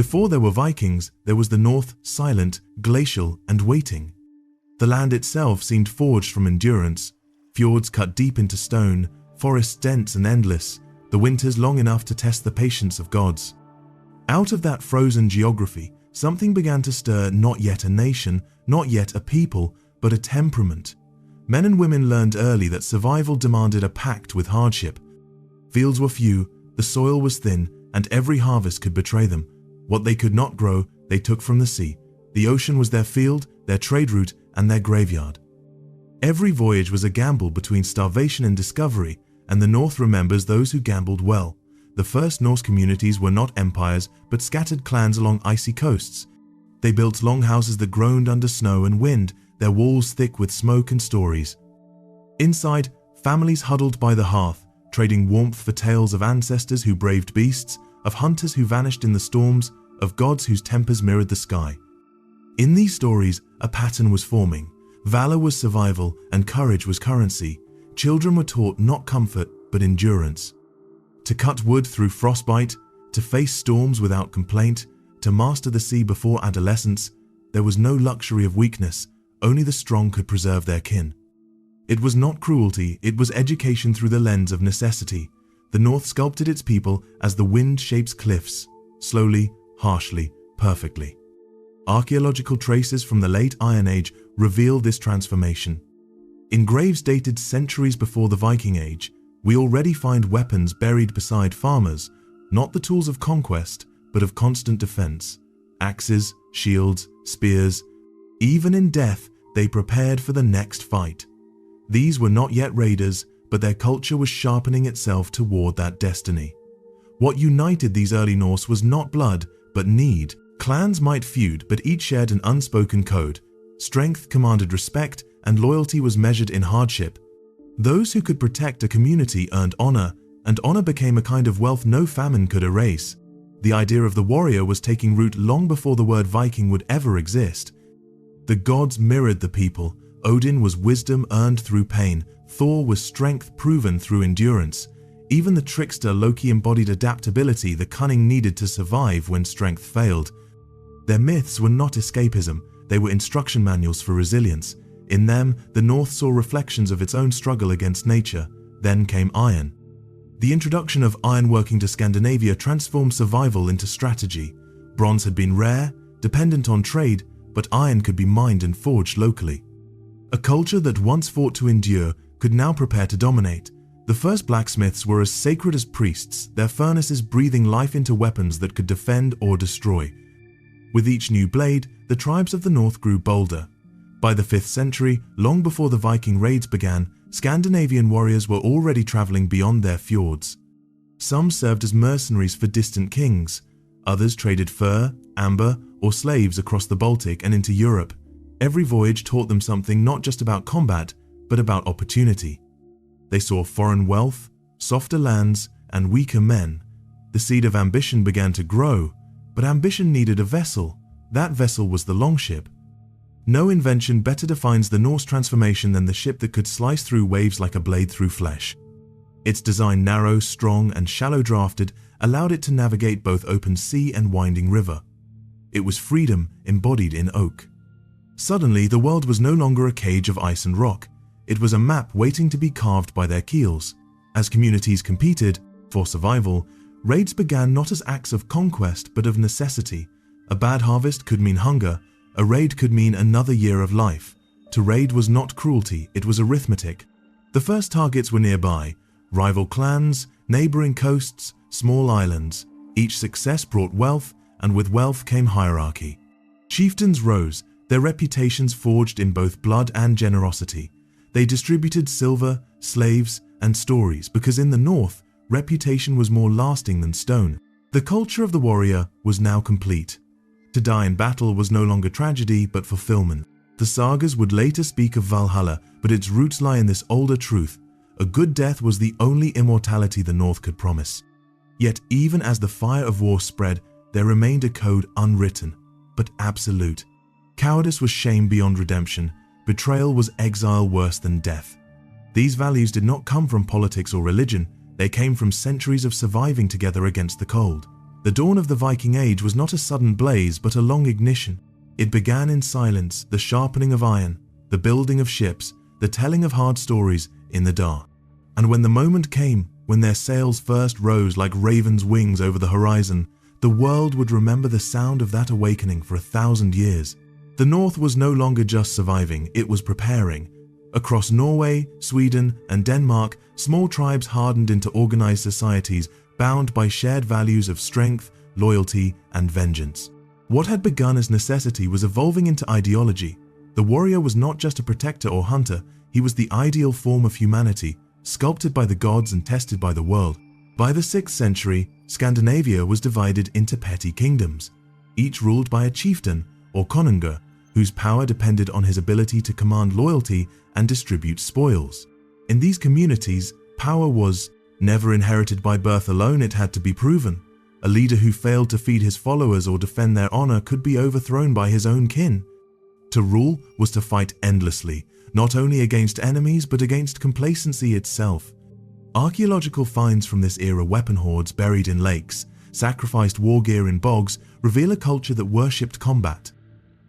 Before there were Vikings, there was the North, silent, glacial, and waiting. The land itself seemed forged from endurance, fjords cut deep into stone, forests dense and endless, the winters long enough to test the patience of gods. Out of that frozen geography, something began to stir, not yet a nation, not yet a people, but a temperament. Men and women learned early that survival demanded a pact with hardship. Fields were few, the soil was thin, and every harvest could betray them. What they could not grow, they took from the sea. The ocean was their field, their trade route, and their graveyard. Every voyage was a gamble between starvation and discovery, and the North remembers those who gambled well. The first Norse communities were not empires, but scattered clans along icy coasts. They built long houses that groaned under snow and wind, their walls thick with smoke and stories. Inside, families huddled by the hearth, trading warmth for tales of ancestors who braved beasts, of hunters who vanished in the storms, of gods whose tempers mirrored the sky. In these stories, a pattern was forming. Valor was survival, and courage was currency. Children were taught not comfort, but endurance. To cut wood through frostbite, to face storms without complaint, to master the sea before adolescence, there was no luxury of weakness. Only the strong could preserve their kin. It was not cruelty, it was education through the lens of necessity. The North sculpted its people as the wind shapes cliffs, slowly, harshly, perfectly. Archaeological traces from the late Iron Age reveal this transformation. In graves dated centuries before the Viking Age, we already find weapons buried beside farmers, not the tools of conquest, but of constant defense. Axes, shields, spears. Even in death, they prepared for the next fight. These were not yet raiders, but their culture was sharpening itself toward that destiny. What united these early Norse was not blood, but need. Clans might feud, but each shared an unspoken code. Strength commanded respect, and loyalty was measured in hardship. Those who could protect a community earned honor, and honor became a kind of wealth no famine could erase. The idea of the warrior was taking root long before the word Viking would ever exist. The gods mirrored the people. Odin was wisdom earned through pain. Thor was strength proven through endurance. Even the trickster Loki embodied adaptability, the cunning needed to survive when strength failed. Their myths were not escapism, they were instruction manuals for resilience. In them, the North saw reflections of its own struggle against nature. Then came iron. The introduction of ironworking to Scandinavia transformed survival into strategy. Bronze had been rare, dependent on trade, but iron could be mined and forged locally. A culture that once fought to endure could now prepare to dominate. The first blacksmiths were as sacred as priests, their furnaces breathing life into weapons that could defend or destroy. With each new blade, the tribes of the North grew bolder. By the 5th century, long before the Viking raids began, Scandinavian warriors were already traveling beyond their fjords. Some served as mercenaries for distant kings. Others traded fur, amber, or slaves across the Baltic and into Europe. Every voyage taught them something not just about combat, but about opportunity. They saw foreign wealth, softer lands, and weaker men. The seed of ambition began to grow, but ambition needed a vessel. That vessel was the longship. No invention better defines the Norse transformation than the ship that could slice through waves like a blade through flesh. Its design, narrow, strong, and shallow-drafted, allowed it to navigate both open sea and winding river. It was freedom embodied in oak. Suddenly, the world was no longer a cage of ice and rock. It was a map waiting to be carved by their keels. As communities competed for survival, raids began not as acts of conquest but of necessity. A bad harvest could mean hunger. A raid could mean another year of life. To raid was not cruelty, it was arithmetic. The first targets were nearby: rival clans, neighboring coasts, small islands. Each success brought wealth, and with wealth came hierarchy. Chieftains rose, their reputations forged in both blood and generosity. They distributed silver, slaves, and stories because in the North, reputation was more lasting than stone. The culture of the warrior was now complete. To die in battle was no longer tragedy but fulfillment. The sagas would later speak of Valhalla, but its roots lie in this older truth. A good death was the only immortality the North could promise. Yet even as the fire of war spread, there remained a code unwritten, but absolute. Cowardice was shame beyond redemption. Betrayal was exile worse than death. These values did not come from politics or religion. They came from centuries of surviving together against the cold. The dawn of the Viking Age was not a sudden blaze but a long ignition. It began in silence, the sharpening of iron, the building of ships, the telling of hard stories in the dark. And when the moment came, when their sails first rose like ravens' wings over the horizon, the world would remember the sound of that awakening for 1,000 years. The North was no longer just surviving, it was preparing. Across Norway, Sweden, and Denmark, small tribes hardened into organized societies bound by shared values of strength, loyalty, and vengeance. What had begun as necessity was evolving into ideology. The warrior was not just a protector or hunter, he was the ideal form of humanity, sculpted by the gods and tested by the world. By the 6th century, Scandinavia was divided into petty kingdoms, each ruled by a chieftain, or konungur, whose power depended on his ability to command loyalty and distribute spoils. In these communities, power was never inherited by birth alone, it had to be proven. A leader who failed to feed his followers or defend their honor could be overthrown by his own kin. To rule was to fight endlessly, not only against enemies but against complacency itself. Archaeological finds from this era, weapon hoards buried in lakes, sacrificed war gear in bogs, reveal a culture that worshipped combat.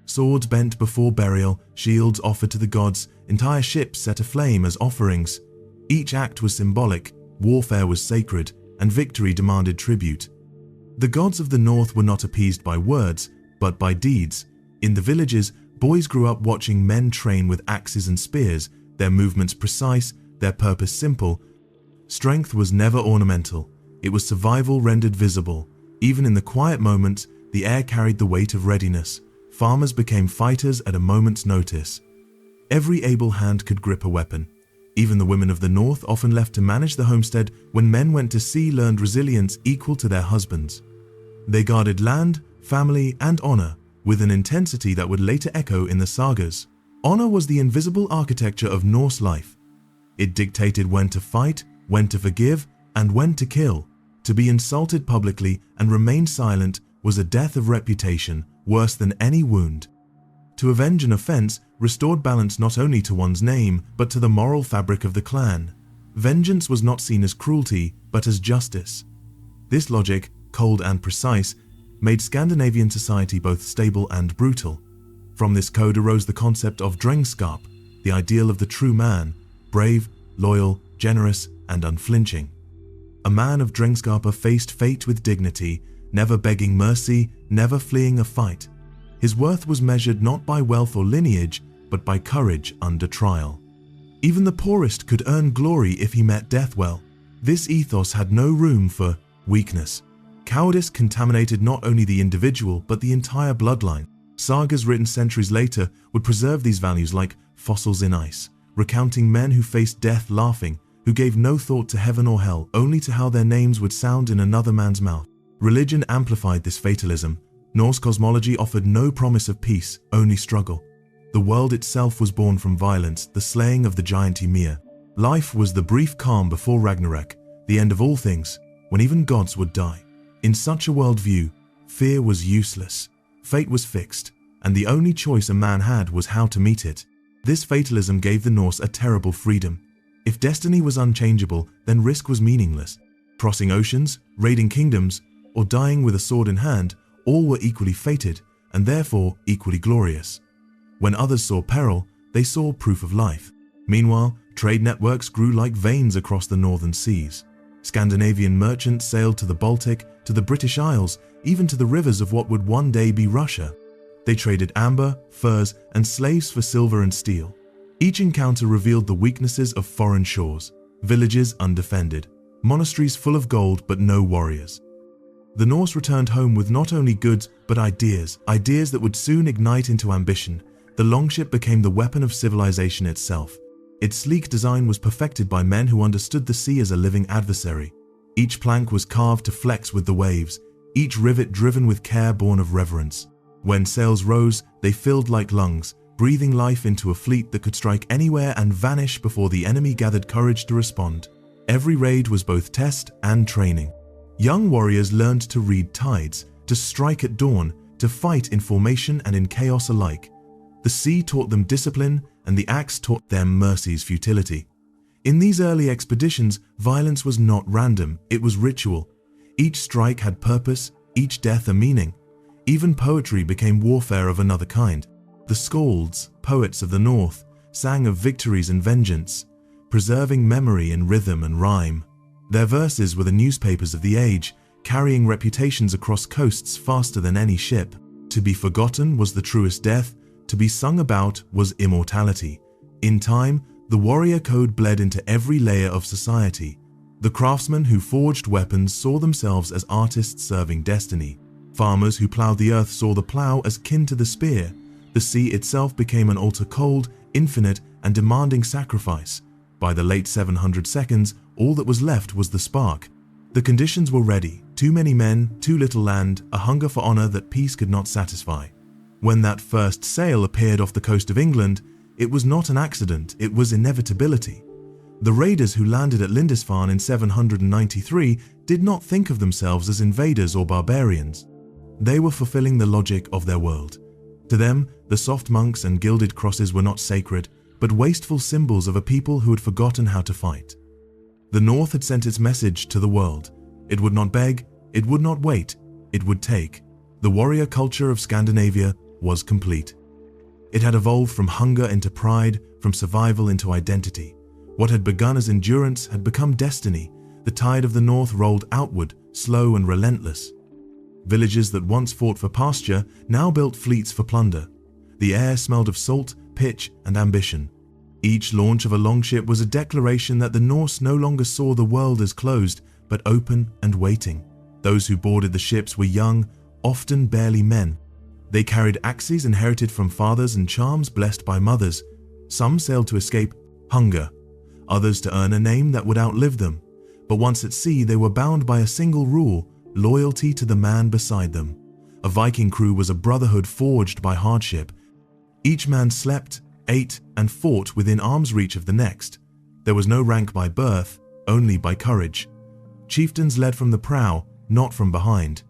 Swords bent before burial, shields offered to the gods, entire ships set aflame as offerings. Each act was symbolic, warfare was sacred, and victory demanded tribute. The gods of the North were not appeased by words, but by deeds. In the villages, boys grew up watching men train with axes and spears, their movements precise, their purpose simple. Strength was never ornamental, it was survival rendered visible. Even in the quiet moments, the air carried the weight of readiness. Farmers became fighters at a moment's notice. Every able hand could grip a weapon. Even the women of the North, often left to manage the homestead when men went to sea, learned resilience equal to their husbands. They guarded land, family, and honor with an intensity that would later echo in the sagas. Honor was the invisible architecture of Norse life. It dictated when to fight, when to forgive, and when to kill. To be insulted publicly and remain silent was a death of reputation, worse than any wound. To avenge an offense restored balance not only to one's name, but to the moral fabric of the clan. Vengeance was not seen as cruelty, but as justice. This logic, cold and precise, made Scandinavian society both stable and brutal. From this code arose the concept of drengskap, the ideal of the true man, brave, loyal, generous, and unflinching. A man of drengskap faced fate with dignity, never begging mercy, never fleeing a fight. His worth was measured not by wealth or lineage, but by courage under trial. Even the poorest could earn glory if he met death well. This ethos had no room for weakness. Cowardice contaminated not only the individual, but the entire bloodline. Sagas written centuries later would preserve these values like fossils in ice, recounting men who faced death laughing, who gave no thought to heaven or hell, only to how their names would sound in another man's mouth. Religion amplified this fatalism. Norse cosmology offered no promise of peace, only struggle. The world itself was born from violence, the slaying of the giant Ymir. Life was the brief calm before Ragnarok, the end of all things, when even gods would die. In such a worldview, fear was useless, fate was fixed, and the only choice a man had was how to meet it. This fatalism gave the Norse a terrible freedom. If destiny was unchangeable, then risk was meaningless. Crossing oceans, raiding kingdoms, or dying with a sword in hand, all were equally fated, and therefore equally glorious. When others saw peril, they saw proof of life. Meanwhile, trade networks grew like veins across the northern seas. Scandinavian merchants sailed to the Baltic, to the British Isles, even to the rivers of what would one day be Russia. They traded amber, furs, and slaves for silver and steel. Each encounter revealed the weaknesses of foreign shores, villages undefended, monasteries full of gold but no warriors. The Norse returned home with not only goods but ideas that would soon ignite into ambition. The longship became the weapon of civilization itself. Its sleek design was perfected by men who understood the sea as a living adversary. Each plank was carved to flex with the waves, each rivet driven with care born of reverence. When sails rose, they filled like lungs, breathing life into a fleet that could strike anywhere and vanish before the enemy gathered courage to respond. Every raid was both test and training. Young warriors learned to read tides, to strike at dawn, to fight in formation and in chaos alike. The sea taught them discipline, and the axe taught them mercy's futility. In these early expeditions, violence was not random, it was ritual. Each strike had purpose, each death a meaning. Even poetry became warfare of another kind. The skalds, poets of the north, sang of victories and vengeance, preserving memory in rhythm and rhyme. Their verses were the newspapers of the age, carrying reputations across coasts faster than any ship. To be forgotten was the truest death, to be sung about was immortality. In time, the warrior code bled into every layer of society. The craftsmen who forged weapons saw themselves as artists serving destiny. Farmers who plowed the earth saw the plow as kin to the spear. The sea itself became an altar cold, infinite, and demanding sacrifice. By the late 700 seconds, all that was left was the spark. The conditions were ready: too many men, too little land, a hunger for honor that peace could not satisfy. When that first sail appeared off the coast of England, it was not an accident, it was inevitability. The raiders who landed at Lindisfarne in 793 did not think of themselves as invaders or barbarians. They were fulfilling the logic of their world. To them, the soft monks and gilded crosses were not sacred, but wasteful symbols of a people who had forgotten how to fight. The North had sent its message to the world. It would not beg, it would not wait, it would take. The warrior culture of Scandinavia was complete. It had evolved from hunger into pride, from survival into identity. What had begun as endurance had become destiny. The tide of the North rolled outward, slow and relentless. Villages that once fought for pasture now built fleets for plunder. The air smelled of salt, pitch, and ambition. Each launch of a longship was a declaration that the Norse no longer saw the world as closed, but open and waiting. Those who boarded the ships were young, often barely men. They carried axes inherited from fathers and charms blessed by mothers. Some sailed to escape hunger, others to earn a name that would outlive them. But once at sea, they were bound by a single rule: loyalty to the man beside them. A Viking crew was a brotherhood forged by hardship. Each man slept, ate, and fought within arm's reach of the next. There was no rank by birth, only by courage. Chieftains led from the prow, not from behind.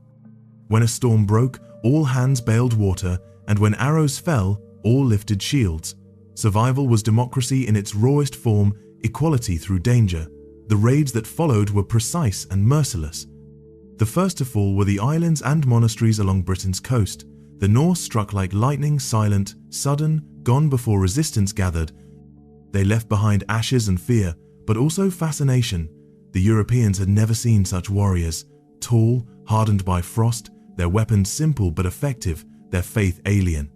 When a storm broke, all hands bailed water, and when arrows fell, all lifted shields. Survival was democracy in its rawest form, equality through danger. The raids that followed were precise and merciless. The first to fall were the islands and monasteries along Britain's coast. The Norse struck like lightning, silent, sudden, gone before resistance gathered. They left behind ashes and fear, but also fascination. The Europeans had never seen such warriors. Tall, hardened by frost, their weapons simple but effective, their faith alien.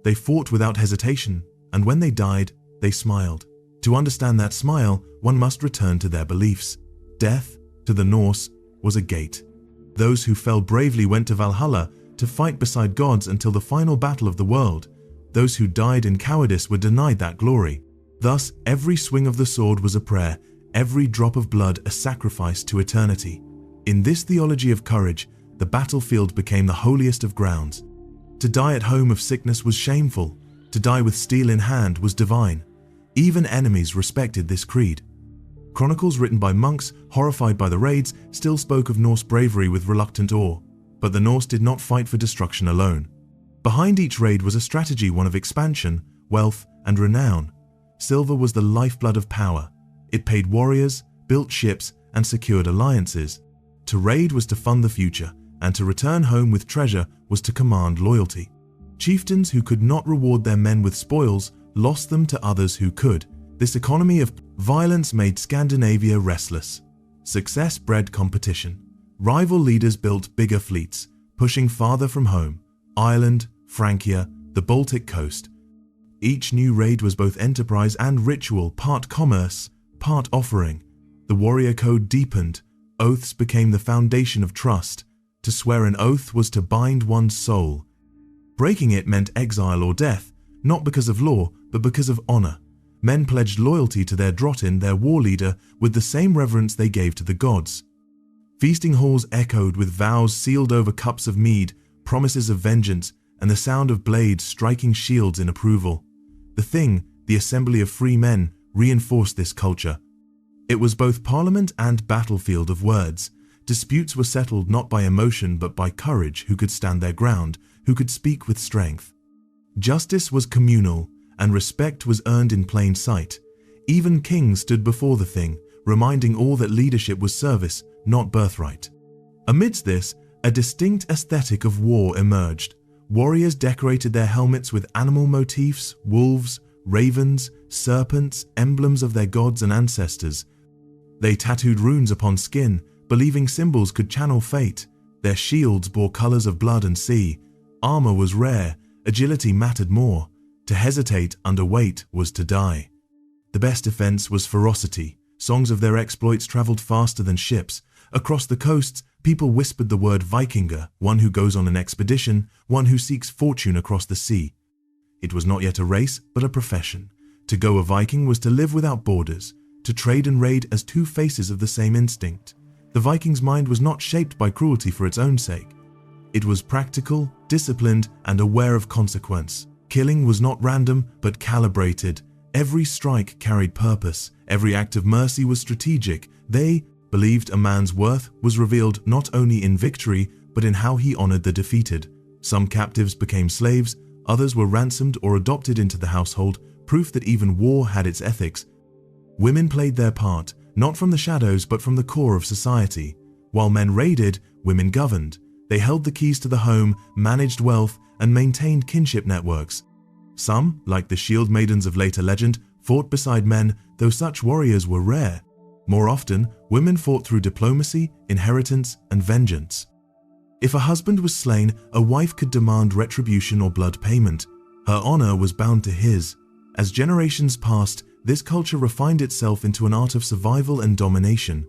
They fought without hesitation, and when they died, they smiled. To understand that smile, one must return to their beliefs. Death, to the Norse, was a gate. Those who fell bravely went to Valhalla to fight beside gods until the final battle of the world. Those who died in cowardice were denied that glory. Thus, every swing of the sword was a prayer, every drop of blood a sacrifice to eternity. In this theology of courage, the battlefield became the holiest of grounds. To die at home of sickness was shameful. To die with steel in hand was divine. Even enemies respected this creed. Chronicles written by monks, horrified by the raids, still spoke of Norse bravery with reluctant awe. But the Norse did not fight for destruction alone. Behind each raid was a strategy, one of expansion, wealth, and renown. Silver was the lifeblood of power. It paid warriors, built ships, and secured alliances. To raid was to fund the future, and to return home with treasure was to command loyalty. Chieftains who could not reward their men with spoils lost them to others who could. This economy of violence made Scandinavia restless. Success bred competition. Rival leaders built bigger fleets, pushing farther from home. Ireland, Francia, the Baltic coast. Each new raid was both enterprise and ritual, part commerce, part offering. The warrior code deepened. Oaths became the foundation of trust. To swear an oath was to bind one's soul. Breaking it meant exile or death, not because of law, but because of honor. Men pledged loyalty to their Drottinn, their war leader, with the same reverence they gave to the gods. Feasting halls echoed with vows sealed over cups of mead, promises of vengeance, and the sound of blades striking shields in approval. The Thing, the assembly of free men, reinforced this culture. It was both parliament and battlefield of words. Disputes were settled not by emotion but by courage, who could stand their ground, who could speak with strength. Justice was communal, and respect was earned in plain sight. Even kings stood before the Thing, reminding all that leadership was service, not birthright. Amidst this, A distinct aesthetic of war emerged. Warriors decorated their helmets with animal motifs, wolves, ravens, serpents, emblems of their gods and ancestors. They tattooed runes upon skin, believing symbols could channel fate. Their shields bore colors of blood and sea. Armor was rare, agility mattered more. To hesitate under weight was to die. The best defense was ferocity. Songs of their exploits traveled faster than ships. Across the coasts, people whispered the word Vikinger, one who goes on an expedition, one who seeks fortune across the sea. It was not yet a race, but a profession. To go a Viking was to live without borders, to trade and raid as two faces of the same instinct. The Viking's mind was not shaped by cruelty for its own sake. It was practical, disciplined, and aware of consequence. Killing was not random, but calibrated. Every strike carried purpose. Every act of mercy was strategic. They believed a man's worth was revealed not only in victory, but in how he honored the defeated. Some captives became slaves, others were ransomed or adopted into the household, proof that even war had its ethics. Women played their part, not from the shadows but from the core of society. While men raided, women governed. They held the keys to the home, managed wealth, and maintained kinship networks. Some, like the shield maidens of later legend, fought beside men, though such warriors were rare. More often, women fought through diplomacy, inheritance, and vengeance. If a husband was slain, a wife could demand retribution or blood payment. Her honor was bound to his. As generations passed, this culture refined itself into an art of survival and domination.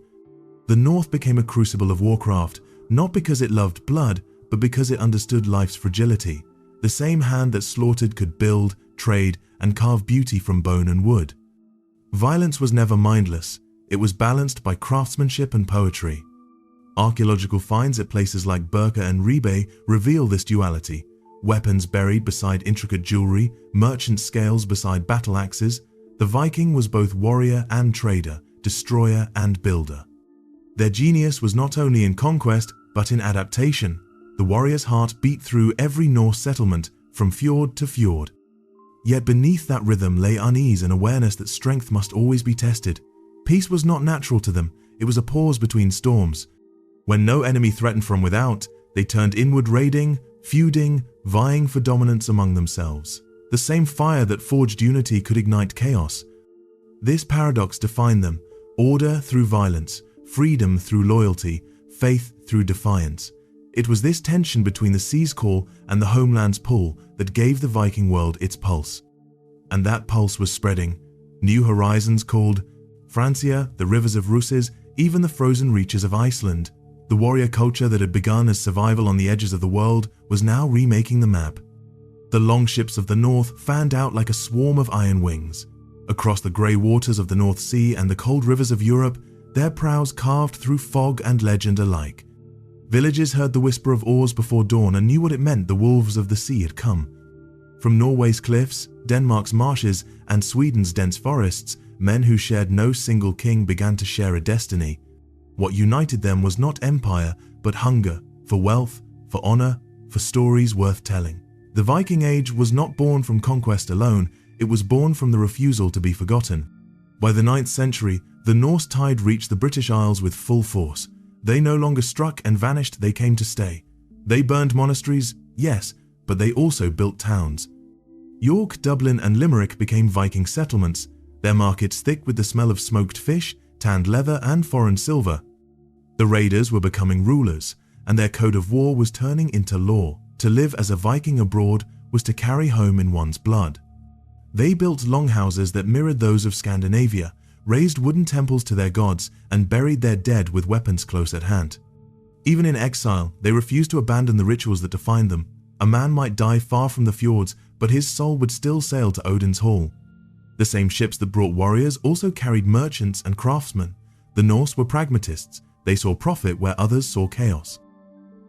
The North became a crucible of warcraft, not because it loved blood, but because it understood life's fragility. The same hand that slaughtered could build, trade, and carve beauty from bone and wood. Violence was never mindless. It was balanced by craftsmanship and poetry. Archaeological finds at places like Birka and Ribe reveal this duality. Weapons buried beside intricate jewelry, merchant scales beside battle axes. The Viking was both warrior and trader, destroyer and builder. Their genius was not only in conquest, but in adaptation. The warrior's heart beat through every Norse settlement, from fjord to fjord. Yet beneath that rhythm lay unease and awareness that strength must always be tested. Peace was not natural to them, it was a pause between storms. When no enemy threatened from without, they turned inward, raiding, feuding, vying for dominance among themselves. The same fire that forged unity could ignite chaos. This paradox defined them: order through violence, freedom through loyalty, faith through defiance. It was this tension between the sea's call and the homeland's pull that gave the Viking world its pulse. And that pulse was spreading. New horizons called Francia, the rivers of Russes, even the frozen reaches of Iceland. The warrior culture that had begun as survival on the edges of the world was now remaking the map. The longships of the north fanned out like a swarm of iron wings. Across the grey waters of the North Sea and the cold rivers of Europe, their prows carved through fog and legend alike. Villages heard the whisper of oars before dawn and knew what it meant: the wolves of the sea had come. From Norway's cliffs, Denmark's marshes, and Sweden's dense forests, men who shared no single king began to share a destiny. What united them was not empire, but hunger, for wealth, for honor, for stories worth telling. The Viking Age was not born from conquest alone, it was born from the refusal to be forgotten. By the 9th century, the Norse tide reached the British Isles with full force. They no longer struck and vanished, they came to stay. They burned monasteries, yes, but they also built towns. York, Dublin, and Limerick became Viking settlements, their markets thick with the smell of smoked fish, tanned leather, and foreign silver. The raiders were becoming rulers, and their code of war was turning into law. To live as a Viking abroad was to carry home in one's blood. They built longhouses that mirrored those of Scandinavia, raised wooden temples to their gods, and buried their dead with weapons close at hand. Even in exile, they refused to abandon the rituals that defined them. A man might die far from the fjords, but his soul would still sail to Odin's hall. The same ships that brought warriors also carried merchants and craftsmen. The Norse were pragmatists. They saw profit where others saw chaos.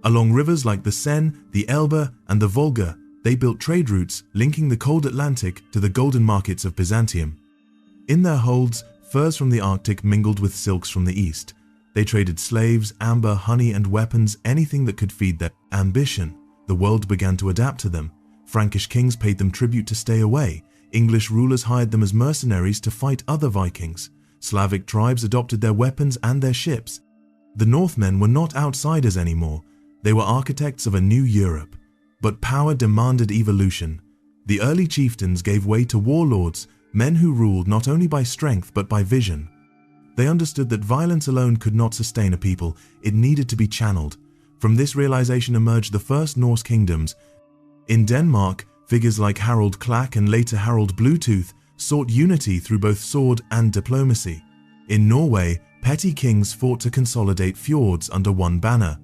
Along rivers like the Seine, the Elbe, and the Volga, they built trade routes linking the cold Atlantic to the golden markets of Byzantium. In their holds, furs from the Arctic mingled with silks from the east. They traded slaves, amber, honey, and weapons, anything that could feed their ambition. The world began to adapt to them. Frankish kings paid them tribute to stay away. English rulers hired them as mercenaries to fight other Vikings. Slavic tribes adopted their weapons and their ships. The Northmen were not outsiders anymore. They were architects of a new Europe, but power demanded evolution. The early chieftains gave way to warlords, men who ruled not only by strength but by vision. They understood that violence alone could not sustain a people, it needed to be channeled. From this realization emerged the first Norse kingdoms. In Denmark, figures like Harald Clack and later Harald Bluetooth sought unity through both sword and diplomacy. In Norway, petty kings fought to consolidate fjords under one banner.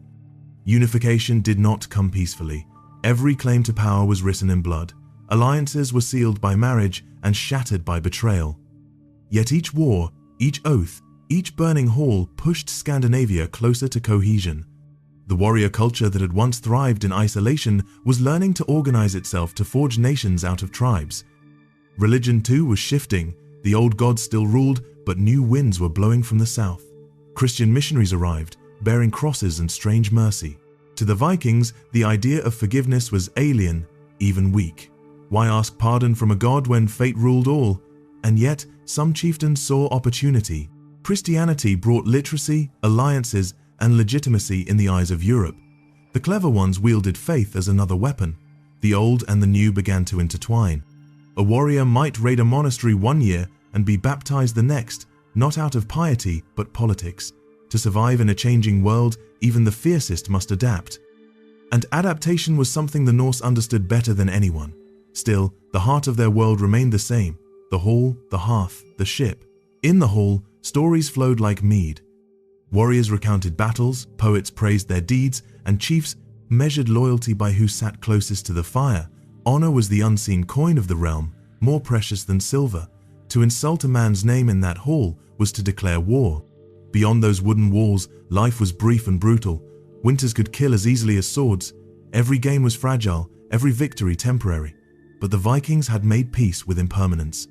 Unification did not come peacefully. Every claim to power was written in blood. Alliances were sealed by marriage and shattered by betrayal. Yet each war, each oath, each burning hall pushed Scandinavia closer to cohesion. The warrior culture that had once thrived in isolation was learning to organize itself to forge nations out of tribes. Religion too was shifting. The old gods still ruled, but new winds were blowing from the south. Christian missionaries arrived, bearing crosses and strange mercy. To the Vikings, the idea of forgiveness was alien, even weak. Why ask pardon from a god when fate ruled all? And yet, some chieftains saw opportunity. Christianity brought literacy, alliances, and legitimacy in the eyes of Europe. The clever ones wielded faith as another weapon. The old and the new began to intertwine. A warrior might raid a monastery one year and be baptized the next, not out of piety but politics. To survive in a changing world, even the fiercest must adapt. And adaptation was something the Norse understood better than anyone. Still, the heart of their world remained the same: the hall, the hearth, the ship. In the hall, stories flowed like mead. Warriors recounted battles, poets praised their deeds, and chiefs measured loyalty by who sat closest to the fire. Honor was the unseen coin of the realm, more precious than silver. To insult a man's name in that hall was to declare war. Beyond those wooden walls, life was brief and brutal. Winters could kill as easily as swords. Every gain was fragile, every victory temporary. But the Vikings had made peace with impermanence.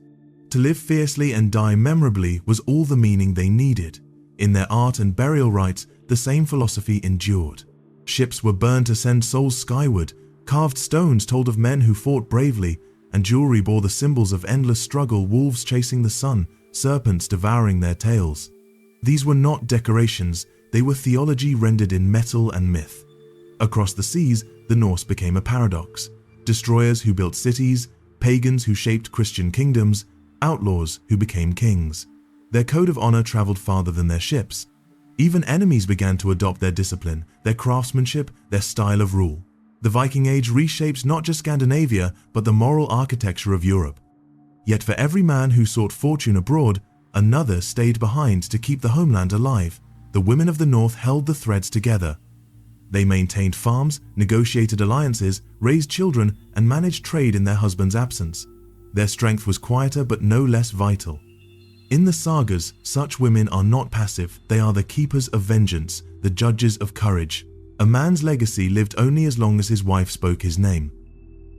To live fiercely and die memorably was all the meaning they needed. In their art and burial rites, the same philosophy endured. Ships were burned to send souls skyward, carved stones told of men who fought bravely, and jewelry bore the symbols of endless struggle, wolves chasing the sun, serpents devouring their tails. These were not decorations, they were theology rendered in metal and myth. Across the seas, the Norse became a paradox. Destroyers who built cities, pagans who shaped Christian kingdoms, outlaws who became kings. Their code of honor traveled farther than their ships. Even enemies began to adopt their discipline, their craftsmanship, their style of rule. The Viking Age reshaped not just Scandinavia, but the moral architecture of Europe. Yet for every man who sought fortune abroad, another stayed behind to keep the homeland alive. The women of the north held the threads together. They maintained farms, negotiated alliances, raised children, and managed trade in their husband's absence. Their strength was quieter but no less vital. In the sagas, such women are not passive, they are the keepers of vengeance, the judges of courage. A man's legacy lived only as long as his wife spoke his name.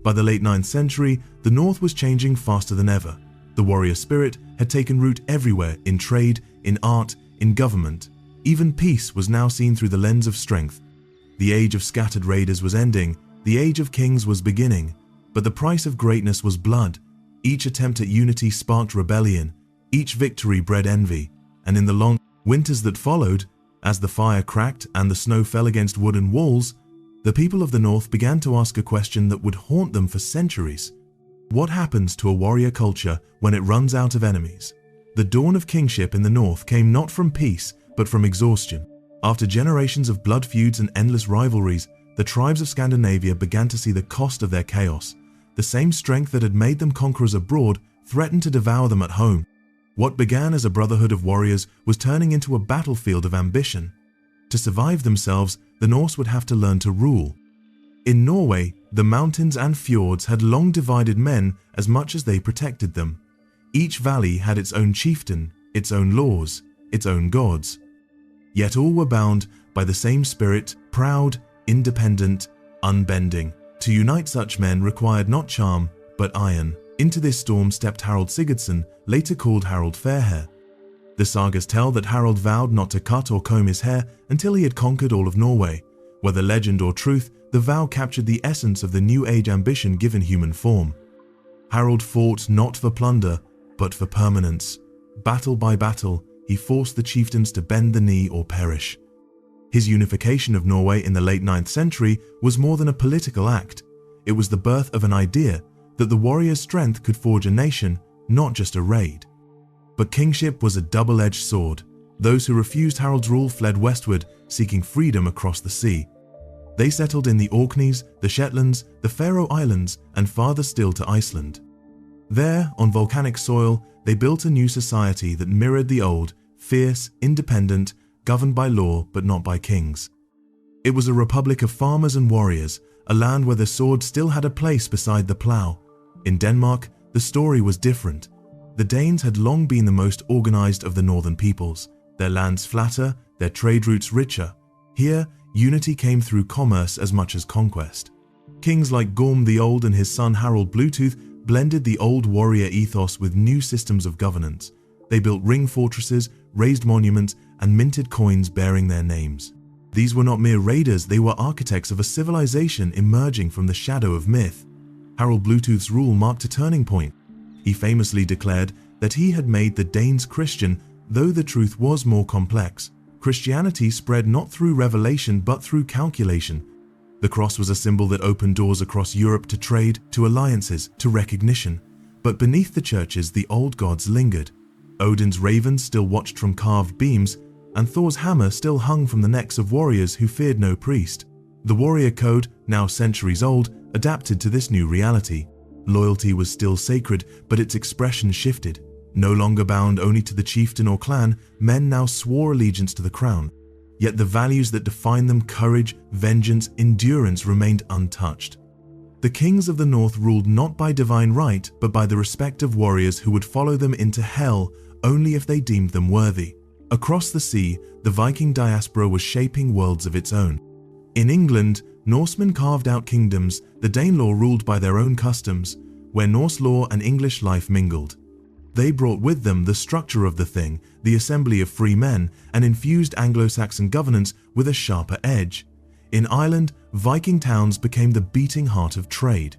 By the late 9th century, the North was changing faster than ever. The warrior spirit had taken root everywhere, in trade, in art, in government. Even peace was now seen through the lens of strength. The age of scattered raiders was ending, the age of kings was beginning, but the price of greatness was blood. Each attempt at unity sparked rebellion, each victory bred envy, and in the long winters that followed, as the fire cracked and the snow fell against wooden walls, the people of the North began to ask a question that would haunt them for centuries. What happens to a warrior culture when it runs out of enemies? The dawn of kingship in the North came not from peace, but from exhaustion. After generations of blood feuds and endless rivalries, the tribes of Scandinavia began to see the cost of their chaos. The same strength that had made them conquerors abroad threatened to devour them at home. What began as a brotherhood of warriors was turning into a battlefield of ambition. To survive themselves, the Norse would have to learn to rule. In Norway, the mountains and fjords had long divided men as much as they protected them. Each valley had its own chieftain, its own laws, its own gods. Yet all were bound by the same spirit, proud, independent, unbending. To unite such men required not charm, but iron. Into this storm stepped Harald Sigurdsson, later called Harald Fairhair. The sagas tell that Harald vowed not to cut or comb his hair until he had conquered all of Norway. Whether legend or truth, the vow captured the essence of the New Age ambition given human form. Harald fought not for plunder, but for permanence. Battle by battle, he forced the chieftains to bend the knee or perish. His unification of Norway in the late 9th century was more than a political act. It was the birth of an idea that the warrior's strength could forge a nation, not just a raid. But kingship was a double-edged sword. Those who refused Harald's rule fled westward, seeking freedom across the sea. They settled in the Orkneys, the Shetlands, the Faroe Islands, and farther still to Iceland. There, on volcanic soil, they built a new society that mirrored the old, fierce, independent, governed by law but not by kings. It was a republic of farmers and warriors, a land where the sword still had a place beside the plough. In Denmark, the story was different. The Danes had long been the most organized of the northern peoples, their lands flatter, their trade routes richer. Here, unity came through commerce as much as conquest. Kings like Gorm the Old and his son Harald Bluetooth blended the old warrior ethos with new systems of governance. They built ring fortresses, raised monuments, and minted coins bearing their names. These were not mere raiders, they were architects of a civilization emerging from the shadow of myth. Harald Bluetooth's rule marked a turning point. He famously declared that he had made the Danes Christian, though the truth was more complex. Christianity spread not through revelation but through calculation. The cross was a symbol that opened doors across Europe to trade, to alliances, to recognition. But beneath the churches, the old gods lingered. Odin's ravens still watched from carved beams, and Thor's hammer still hung from the necks of warriors who feared no priest. The warrior code, now centuries old, adapted to this new reality. Loyalty was still sacred, but its expression shifted. No longer bound only to the chieftain or clan, men now swore allegiance to the crown. Yet the values that defined them, courage, vengeance, endurance, remained untouched. The kings of the north ruled not by divine right, but by the respect of warriors who would follow them into hell only if they deemed them worthy. Across the sea, the Viking diaspora was shaping worlds of its own. In England, Norsemen carved out kingdoms, the Danelaw ruled by their own customs, where Norse law and English life mingled. They brought with them the structure of the thing, the assembly of free men, and infused Anglo-Saxon governance with a sharper edge. In Ireland, Viking towns became the beating heart of trade.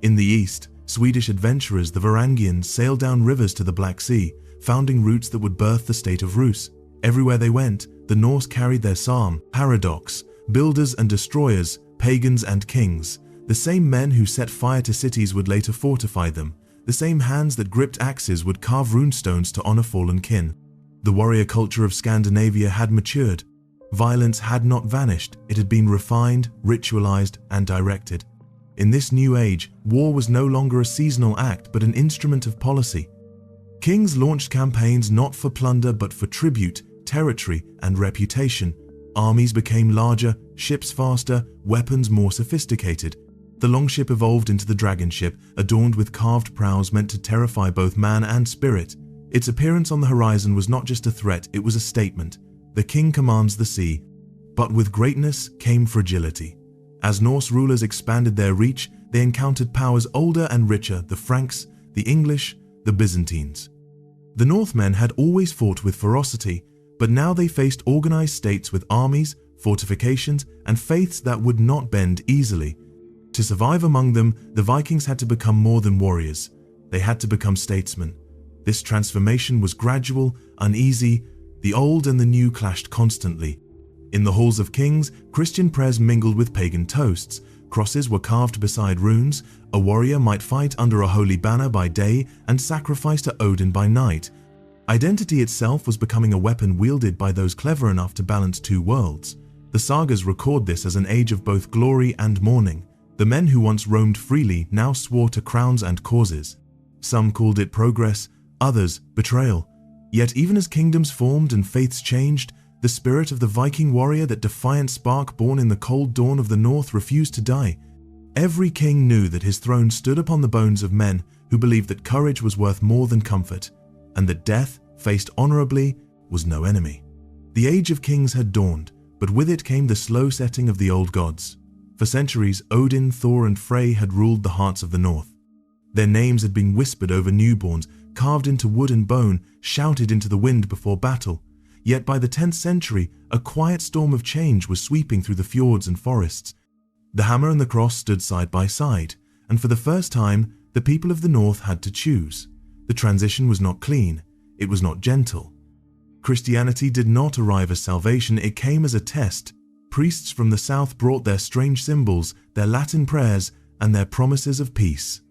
In the east, Swedish adventurers, the Varangians, sailed down rivers to the Black Sea, founding routes that would birth the state of Rus. Everywhere they went, the Norse carried their psalm, paradox, builders and destroyers, pagans and kings. The same men who set fire to cities would later fortify them. The same hands that gripped axes would carve runestones to honor fallen kin. The warrior culture of Scandinavia had matured. Violence had not vanished, it had been refined, ritualized, and directed. In this new age, war was no longer a seasonal act but an instrument of policy. Kings launched campaigns not for plunder but for tribute, territory, and reputation. Armies became larger, ships faster, weapons more sophisticated. The longship evolved into the dragon ship, adorned with carved prows meant to terrify both man and spirit. Its appearance on the horizon was not just a threat, it was a statement. The king commands the sea. But with greatness came fragility. As Norse rulers expanded their reach, they encountered powers older and richer, the Franks, the English, the Byzantines. The Northmen had always fought with ferocity, but now they faced organized states with armies, fortifications, and faiths that would not bend easily. To survive among them, the Vikings had to become more than warriors. They had to become statesmen. This transformation was gradual, uneasy. The old and the new clashed constantly. In the halls of kings, Christian prayers mingled with pagan toasts. Crosses were carved beside runes. A warrior might fight under a holy banner by day and sacrifice to Odin by night. Identity itself was becoming a weapon wielded by those clever enough to balance two worlds. The sagas record this as an age of both glory and mourning. The men who once roamed freely now swore to crowns and causes. Some called it progress, others betrayal. Yet even as kingdoms formed and faiths changed, the spirit of the Viking warrior, that defiant spark born in the cold dawn of the north, refused to die. Every king knew that his throne stood upon the bones of men who believed that courage was worth more than comfort, and that death, faced honorably, was no enemy. The age of kings had dawned, but with it came the slow setting of the old gods. For centuries, Odin, Thor, and Frey had ruled the hearts of the north. Their names had been whispered over newborns, carved into wood and bone, shouted into the wind before battle. Yet by the 10th century, a quiet storm of change was sweeping through the fjords and forests. The hammer and the cross stood side by side, and for the first time, the people of the north had to choose. The transition was not clean, it was not gentle. Christianity did not arrive as salvation, it came as a test. Priests from the south brought their strange symbols, their Latin prayers, and their promises of peace.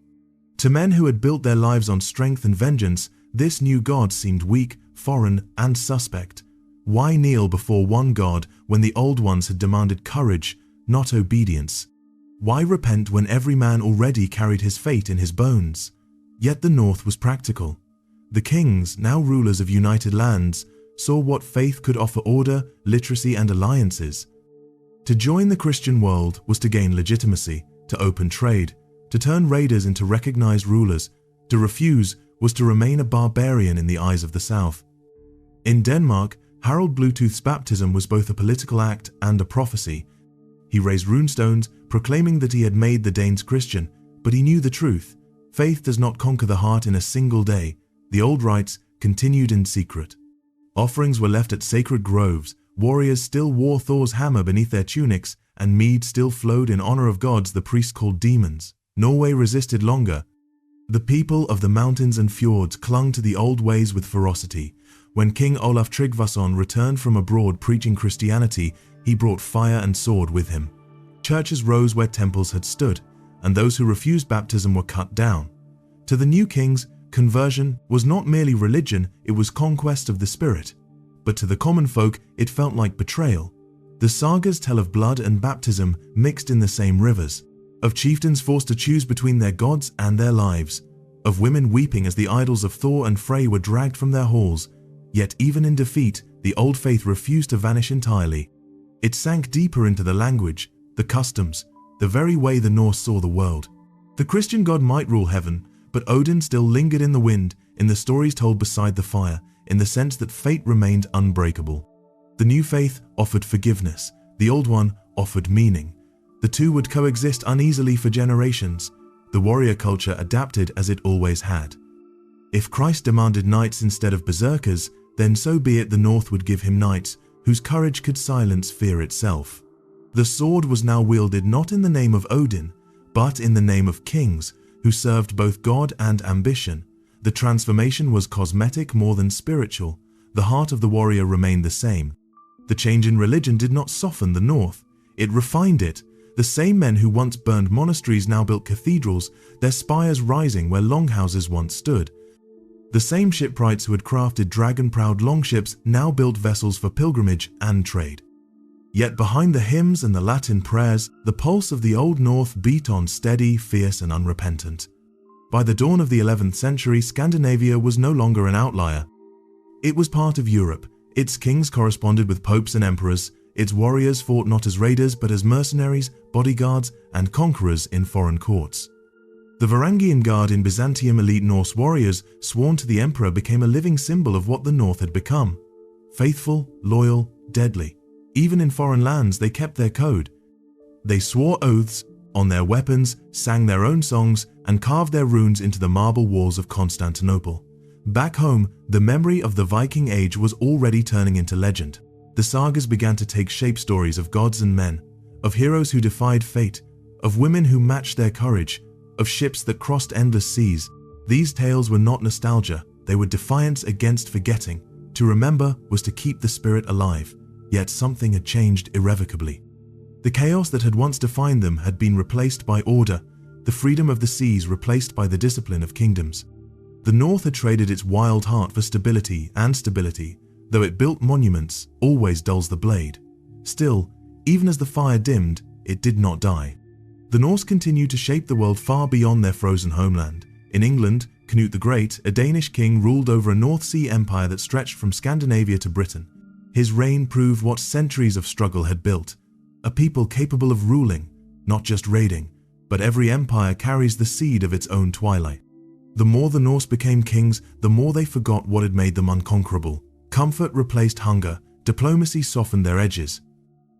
To men who had built their lives on strength and vengeance, this new god seemed weak, foreign, and suspect. Why kneel before one god when the old ones had demanded courage, not obedience? Why repent when every man already carried his fate in his bones? Yet the north was practical. The kings, now rulers of united lands, saw what faith could offer: order, literacy, and alliances. To join the Christian world was to gain legitimacy, to open trade, to turn raiders into recognized rulers. To refuse was to remain a barbarian in the eyes of the south. In Denmark, Harald Bluetooth's baptism was both a political act and a prophecy. He raised runestones, proclaiming that he had made the Danes Christian, but he knew the truth. Faith does not conquer the heart in a single day. The old rites continued in secret. Offerings were left at sacred groves, warriors still wore Thor's hammer beneath their tunics, and mead still flowed in honor of gods the priests called demons. Norway resisted longer. The people of the mountains and fjords clung to the old ways with ferocity. When King Olaf Tryggvason returned from abroad preaching Christianity, he brought fire and sword with him. Churches rose where temples had stood, and those who refused baptism were cut down. To the new kings, conversion was not merely religion, it was conquest of the spirit. But to the common folk, it felt like betrayal. The sagas tell of blood and baptism mixed in the same rivers, of chieftains forced to choose between their gods and their lives, of women weeping as the idols of Thor and Frey were dragged from their halls. Yet even in defeat, the old faith refused to vanish entirely. It sank deeper into the language, the customs, the very way the Norse saw the world. The Christian god might rule heaven, but Odin still lingered in the wind, in the stories told beside the fire, in the sense that fate remained unbreakable. The new faith offered forgiveness, the old one offered meaning. The two would coexist uneasily for generations. The warrior culture adapted as it always had. If Christ demanded knights instead of berserkers, then so be it, the North would give him knights whose courage could silence fear itself. The sword was now wielded not in the name of Odin, but in the name of kings who served both God and ambition. The transformation was cosmetic more than spiritual. The heart of the warrior remained the same. The change in religion did not soften the North, it refined it. The same men who once burned monasteries now built cathedrals, their spires rising where longhouses once stood. The same shipwrights who had crafted dragon-proud longships now built vessels for pilgrimage and trade. Yet behind the hymns and the Latin prayers, the pulse of the Old North beat on, steady, fierce, and unrepentant. By the dawn of the 11th century, Scandinavia was no longer an outlier. It was part of Europe. Its kings corresponded with popes and emperors. Its warriors fought not as raiders but as mercenaries, bodyguards, and conquerors in foreign courts. The Varangian Guard in Byzantium, elite Norse warriors sworn to the emperor, became a living symbol of what the North had become. Faithful, loyal, deadly. Even in foreign lands, they kept their code. They swore oaths on their weapons, sang their own songs, and carved their runes into the marble walls of Constantinople. Back home, the memory of the Viking Age was already turning into legend. The sagas began to take shape, stories of gods and men, of heroes who defied fate, of women who matched their courage, of ships that crossed endless seas. These tales were not nostalgia, they were defiance against forgetting. To remember was to keep the spirit alive, yet something had changed irrevocably. The chaos that had once defined them had been replaced by order, the freedom of the seas replaced by the discipline of kingdoms. The North had traded its wild heart for stability, and stability, though it built monuments, always dulls the blade. Still, even as the fire dimmed, it did not die. The Norse continued to shape the world far beyond their frozen homeland. In England, Canute the Great, a Danish king, ruled over a North Sea empire that stretched from Scandinavia to Britain. His reign proved what centuries of struggle had built: a people capable of ruling, not just raiding. But every empire carries the seed of its own twilight. The more the Norse became kings, the more they forgot what had made them unconquerable. Comfort replaced hunger, diplomacy softened their edges.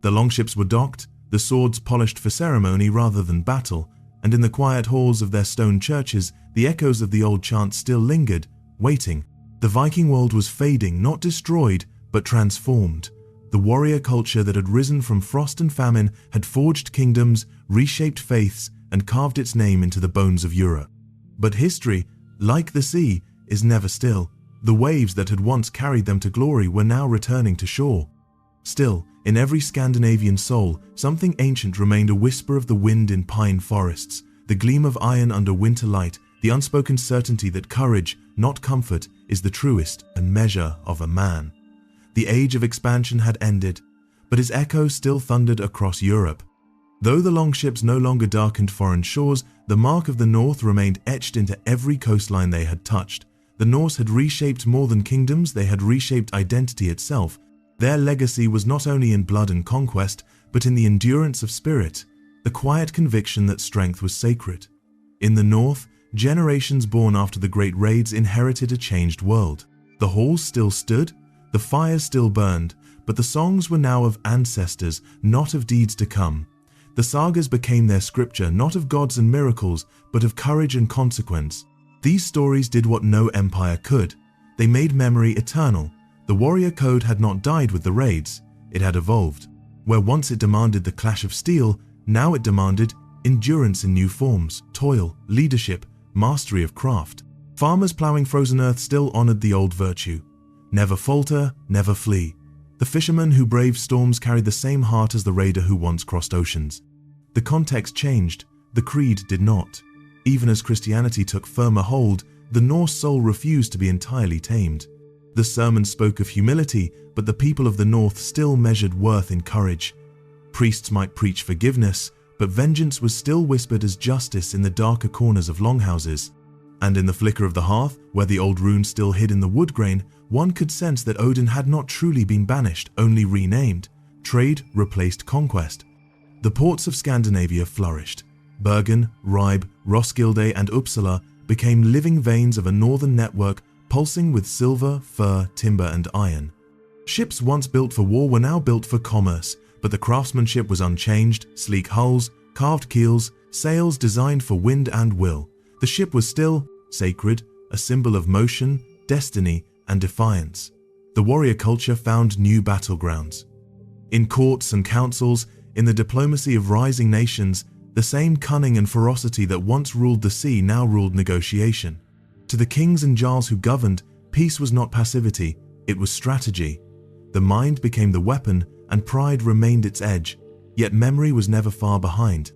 The longships were docked, the swords polished for ceremony rather than battle, and in the quiet halls of their stone churches, the echoes of the old chants still lingered, waiting. The Viking world was fading, not destroyed, but transformed. The warrior culture that had risen from frost and famine had forged kingdoms, reshaped faiths, and carved its name into the bones of Europe. But history, like the sea, is never still. The waves that had once carried them to glory were now returning to shore. Still, in every Scandinavian soul, something ancient remained, a whisper of the wind in pine forests, the gleam of iron under winter light, the unspoken certainty that courage, not comfort, is the truest and measure of a man. The age of expansion had ended, but its echo still thundered across Europe. Though the longships no longer darkened foreign shores, the mark of the North remained etched into every coastline they had touched. The Norse had reshaped more than kingdoms, they had reshaped identity itself. Their legacy was not only in blood and conquest, but in the endurance of spirit, the quiet conviction that strength was sacred. In the North, generations born after the great raids inherited a changed world. The halls still stood, the fires still burned, but the songs were now of ancestors, not of deeds to come. The sagas became their scripture, not of gods and miracles, but of courage and consequence. These stories did what no empire could. They made memory eternal. The warrior code had not died with the raids, it had evolved. Where once it demanded the clash of steel, now it demanded endurance in new forms, toil, leadership, mastery of craft. Farmers plowing frozen earth still honored the old virtue. Never falter, never flee. The fisherman who braved storms carried the same heart as the raider who once crossed oceans. The context changed, the creed did not. Even as Christianity took firmer hold, the Norse soul refused to be entirely tamed. The sermon spoke of humility, but the people of the North still measured worth in courage. Priests might preach forgiveness, but vengeance was still whispered as justice in the darker corners of longhouses. And in the flicker of the hearth, where the old runes still hid in the wood grain, one could sense that Odin had not truly been banished, only renamed. Trade replaced conquest. The ports of Scandinavia flourished. Bergen, Ribe, Roskilde and Uppsala became living veins of a northern network pulsing with silver, fur, timber and iron. Ships once built for war were now built for commerce, but the craftsmanship was unchanged: sleek hulls, carved keels, sails designed for wind and will. The ship was still sacred, a symbol of motion, destiny and defiance. The warrior culture found new battlegrounds. In courts and councils, in the diplomacy of rising nations, the same cunning and ferocity that once ruled the sea now ruled negotiation. To the kings and jarls who governed, peace was not passivity, it was strategy. The mind became the weapon and pride remained its edge, yet memory was never far behind.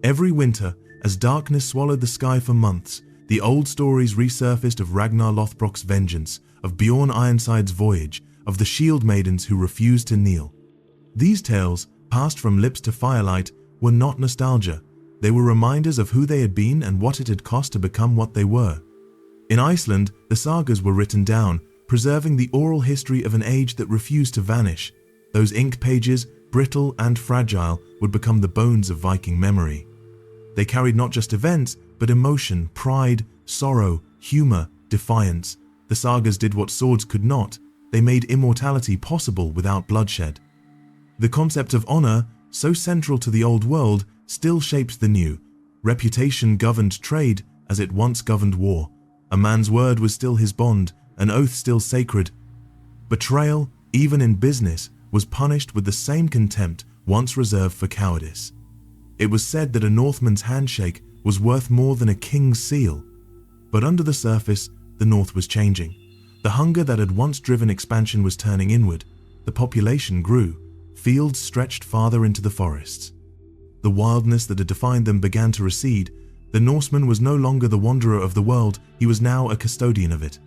Every winter, as darkness swallowed the sky for months, the old stories resurfaced of Ragnar Lothbrok's vengeance, of Bjorn Ironside's voyage, of the shield maidens who refused to kneel. These tales, passed from lips to firelight, were not nostalgia. They were reminders of who they had been and what it had cost to become what they were. In Iceland, the sagas were written down, preserving the oral history of an age that refused to vanish. Those ink pages, brittle and fragile, would become the bones of Viking memory. They carried not just events, but emotion, pride, sorrow, humor, defiance. The sagas did what swords could not. They made immortality possible without bloodshed. The concept of honor, so central to the old world, still shaped the new. Reputation governed trade as it once governed war. A man's word was still his bond, an oath still sacred. Betrayal, even in business, was punished with the same contempt once reserved for cowardice. It was said that a Northman's handshake was worth more than a king's seal. But under the surface, the North was changing. The hunger that had once driven expansion was turning inward. The population grew. Fields stretched farther into the forests. The wildness that had defined them began to recede. The Norseman was no longer the wanderer of the world, he was now a custodian of it.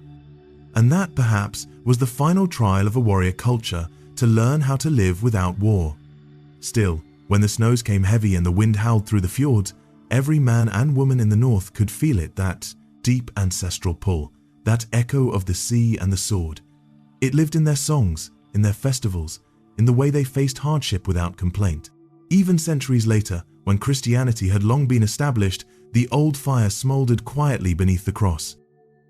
And that, perhaps, was the final trial of a warrior culture, to learn how to live without war. Still, when the snows came heavy and the wind howled through the fjords, every man and woman in the north could feel it, that deep ancestral pull, that echo of the sea and the sword. It lived in their songs, in their festivals, in the way they faced hardship without complaint. Even centuries later, when Christianity had long been established, the old fire smoldered quietly beneath the cross.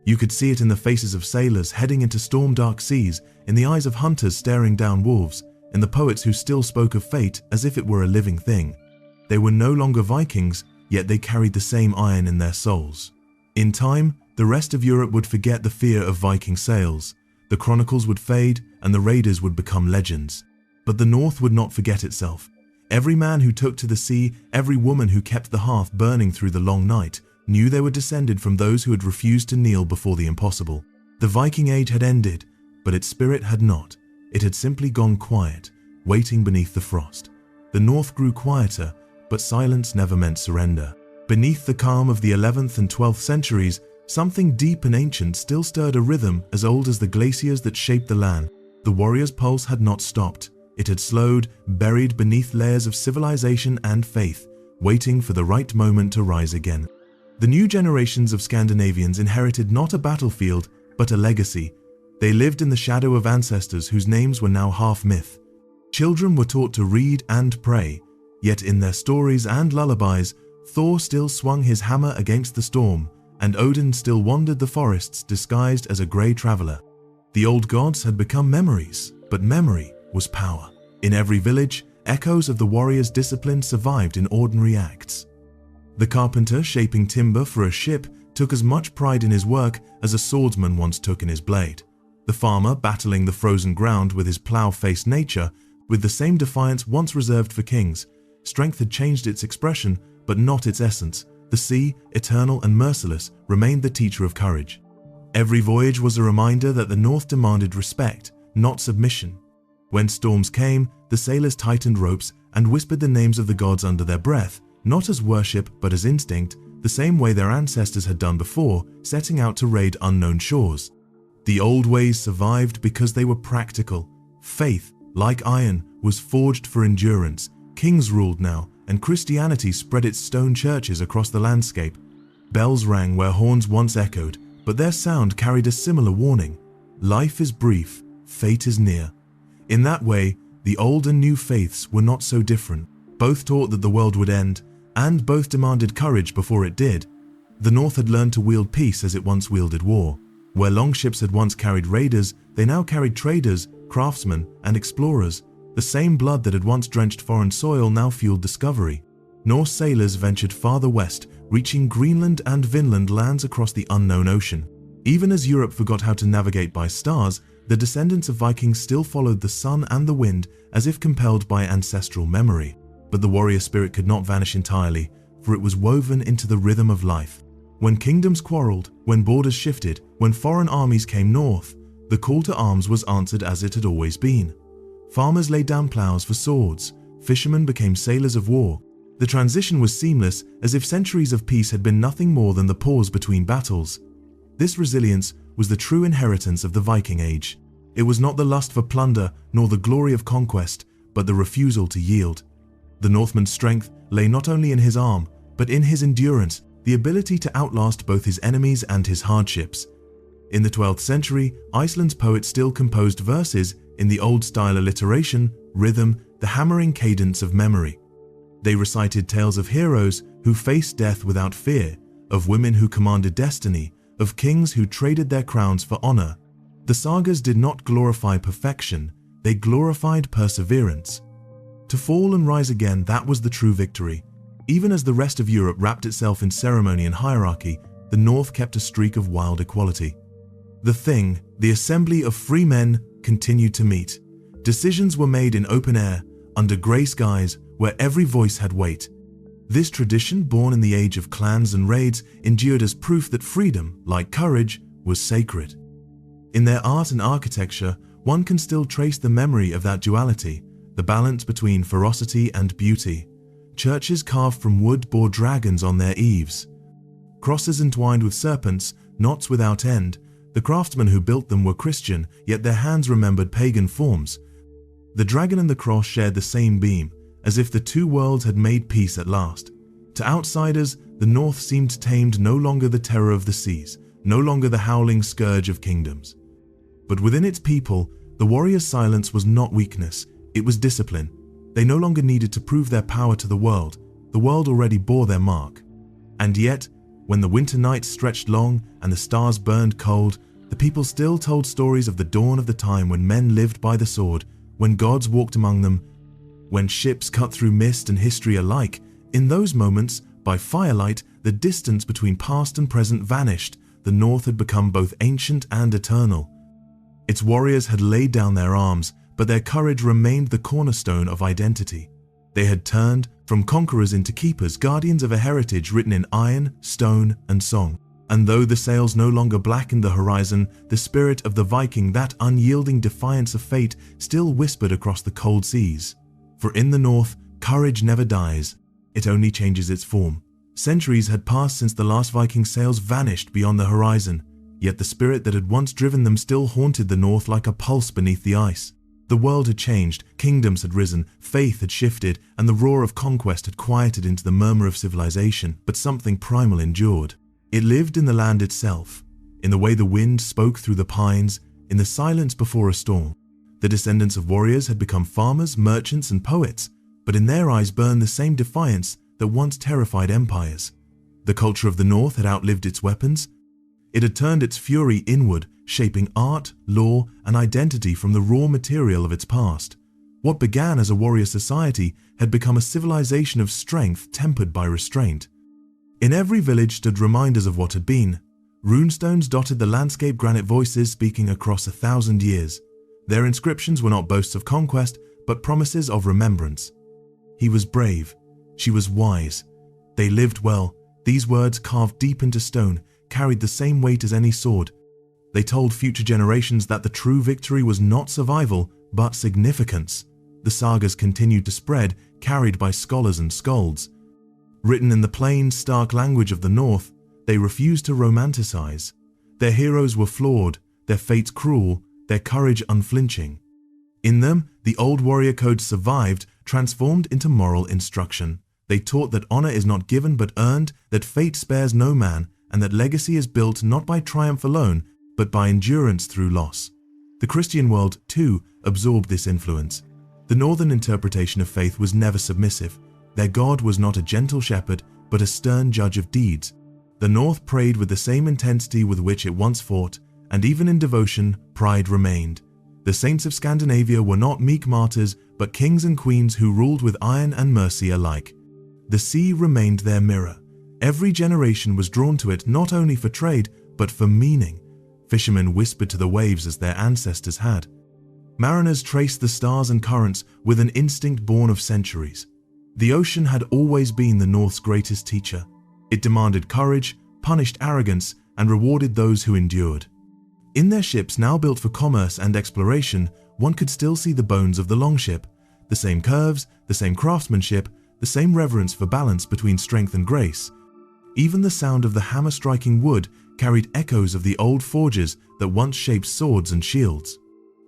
You could see it in the faces of sailors heading into storm-dark seas, in the eyes of hunters staring down wolves, in the poets who still spoke of fate as if it were a living thing. They were no longer Vikings, yet they carried the same iron in their souls. In time, the rest of Europe would forget the fear of Viking sails. The chronicles would fade and the raiders would become legends. But the North would not forget itself. Every man who took to the sea, every woman who kept the hearth burning through the long night, knew they were descended from those who had refused to kneel before the impossible. The Viking Age had ended, but its spirit had not. It had simply gone quiet, waiting beneath the frost. The North grew quieter, but silence never meant surrender. Beneath the calm of the 11th and 12th centuries, something deep and ancient still stirred a rhythm as old as the glaciers that shaped the land. The warrior's pulse had not stopped. It had slowed, buried beneath layers of civilization and faith, waiting for the right moment to rise again. The new generations of Scandinavians inherited not a battlefield, but a legacy. They lived in the shadow of ancestors whose names were now half myth. Children were taught to read and pray, yet in their stories and lullabies, Thor still swung his hammer against the storm, and Odin still wandered the forests disguised as a grey traveler. The old gods had become memories, but memory was power. In every village, echoes of the warrior's discipline survived in ordinary acts. The carpenter shaping timber for a ship took as much pride in his work as a swordsman once took in his blade. The farmer battling the frozen ground with his plough-faced nature, with the same defiance once reserved for kings. Strength had changed its expression, but not its essence. The sea, eternal and merciless, remained the teacher of courage. Every voyage was a reminder that the North demanded respect, not submission. When storms came, the sailors tightened ropes and whispered the names of the gods under their breath, not as worship but as instinct, the same way their ancestors had done before, setting out to raid unknown shores. The old ways survived because they were practical. Faith, like iron, was forged for endurance. Kings ruled now, and Christianity spread its stone churches across the landscape. Bells rang where horns once echoed, but their sound carried a similar warning. Life is brief, fate is near. In that way, the old and new faiths were not so different. Both taught that the world would end, and both demanded courage before it did. The North had learned to wield peace as it once wielded war. Where longships had once carried raiders, they now carried traders, craftsmen, and explorers. The same blood that had once drenched foreign soil now fueled discovery. Norse sailors ventured farther west, reaching Greenland and Vinland lands across the unknown ocean. Even as Europe forgot how to navigate by stars, the descendants of Vikings still followed the sun and the wind as if compelled by ancestral memory. But the warrior spirit could not vanish entirely, for it was woven into the rhythm of life. When kingdoms quarreled, when borders shifted, when foreign armies came north, the call to arms was answered as it had always been. Farmers laid down plows for swords, fishermen became sailors of war. The transition was seamless, as if centuries of peace had been nothing more than the pause between battles. This resilience was the true inheritance of the Viking Age. It was not the lust for plunder nor the glory of conquest, but the refusal to yield. The Northman's strength lay not only in his arm, but in his endurance, the ability to outlast both his enemies and his hardships. In the 12th century, Iceland's poets still composed verses in the old-style alliteration, rhythm, the hammering cadence of memory. They recited tales of heroes who faced death without fear, of women who commanded destiny, of kings who traded their crowns for honor. The sagas did not glorify perfection, they glorified perseverance. To fall and rise again, that was the true victory. Even as the rest of Europe wrapped itself in ceremony and hierarchy, the North kept a streak of wild equality. The Thing, the assembly of free men, continued to meet. Decisions were made in open air, under grey skies, where every voice had weight. This tradition, born in the age of clans and raids, endured as proof that freedom, like courage, was sacred. In their art and architecture, one can still trace the memory of that duality, the balance between ferocity and beauty. Churches carved from wood bore dragons on their eaves. Crosses entwined with serpents, knots without end. The craftsmen who built them were Christian, yet their hands remembered pagan forms. The dragon and the cross shared the same beam, as if the two worlds had made peace at last. To outsiders, the North seemed tamed, no longer the terror of the seas, no longer the howling scourge of kingdoms. But within its people, the warrior's silence was not weakness, it was discipline. They no longer needed to prove their power to the world already bore their mark. And yet, when the winter nights stretched long and the stars burned cold, the people still told stories of the dawn of the time when men lived by the sword, when gods walked among them, when ships cut through mist and history alike. In those moments, by firelight, the distance between past and present vanished. The North had become both ancient and eternal. Its warriors had laid down their arms, but their courage remained the cornerstone of identity. They had turned from conquerors into keepers, guardians of a heritage written in iron, stone, and song. And though the sails no longer blackened the horizon, the spirit of the Viking, that unyielding defiance of fate, still whispered across the cold seas. For in the north, courage never dies, it only changes its form. Centuries had passed since the last Viking sails vanished beyond the horizon, yet the spirit that had once driven them still haunted the north like a pulse beneath the ice. The world had changed, kingdoms had risen, faith had shifted, and the roar of conquest had quieted into the murmur of civilization, but something primal endured. It lived in the land itself, in the way the wind spoke through the pines, in the silence before a storm. The descendants of warriors had become farmers, merchants, and poets, but in their eyes burned the same defiance that once terrified empires. The culture of the North had outlived its weapons. It had turned its fury inward, shaping art, law, and identity from the raw material of its past. What began as a warrior society had become a civilization of strength tempered by restraint. In every village stood reminders of what had been. Runestones dotted the landscape, granite voices speaking across 1,000 years. Their inscriptions were not boasts of conquest, but promises of remembrance. He was brave. She was wise. They lived well. These words, carved deep into stone, carried the same weight as any sword. They told future generations that the true victory was not survival, but significance. The sagas continued to spread, carried by scholars and skalds. Written in the plain, stark language of the North, they refused to romanticize. Their heroes were flawed, their fates cruel, their courage unflinching. In them, the old warrior code survived, transformed into moral instruction. They taught that honor is not given but earned, that fate spares no man, and that legacy is built not by triumph alone, but by endurance through loss. The Christian world, too, absorbed this influence. The northern interpretation of faith was never submissive. Their God was not a gentle shepherd, but a stern judge of deeds. The North prayed with the same intensity with which it once fought, and even in devotion, pride remained. The saints of Scandinavia were not meek martyrs, but kings and queens who ruled with iron and mercy alike. The sea remained their mirror. Every generation was drawn to it not only for trade, but for meaning. Fishermen whispered to the waves as their ancestors had. Mariners traced the stars and currents with an instinct born of centuries. The ocean had always been the North's greatest teacher. It demanded courage, punished arrogance, and rewarded those who endured. In their ships, now built for commerce and exploration, one could still see the bones of the longship. The same curves, the same craftsmanship, the same reverence for balance between strength and grace. Even the sound of the hammer striking wood carried echoes of the old forges that once shaped swords and shields.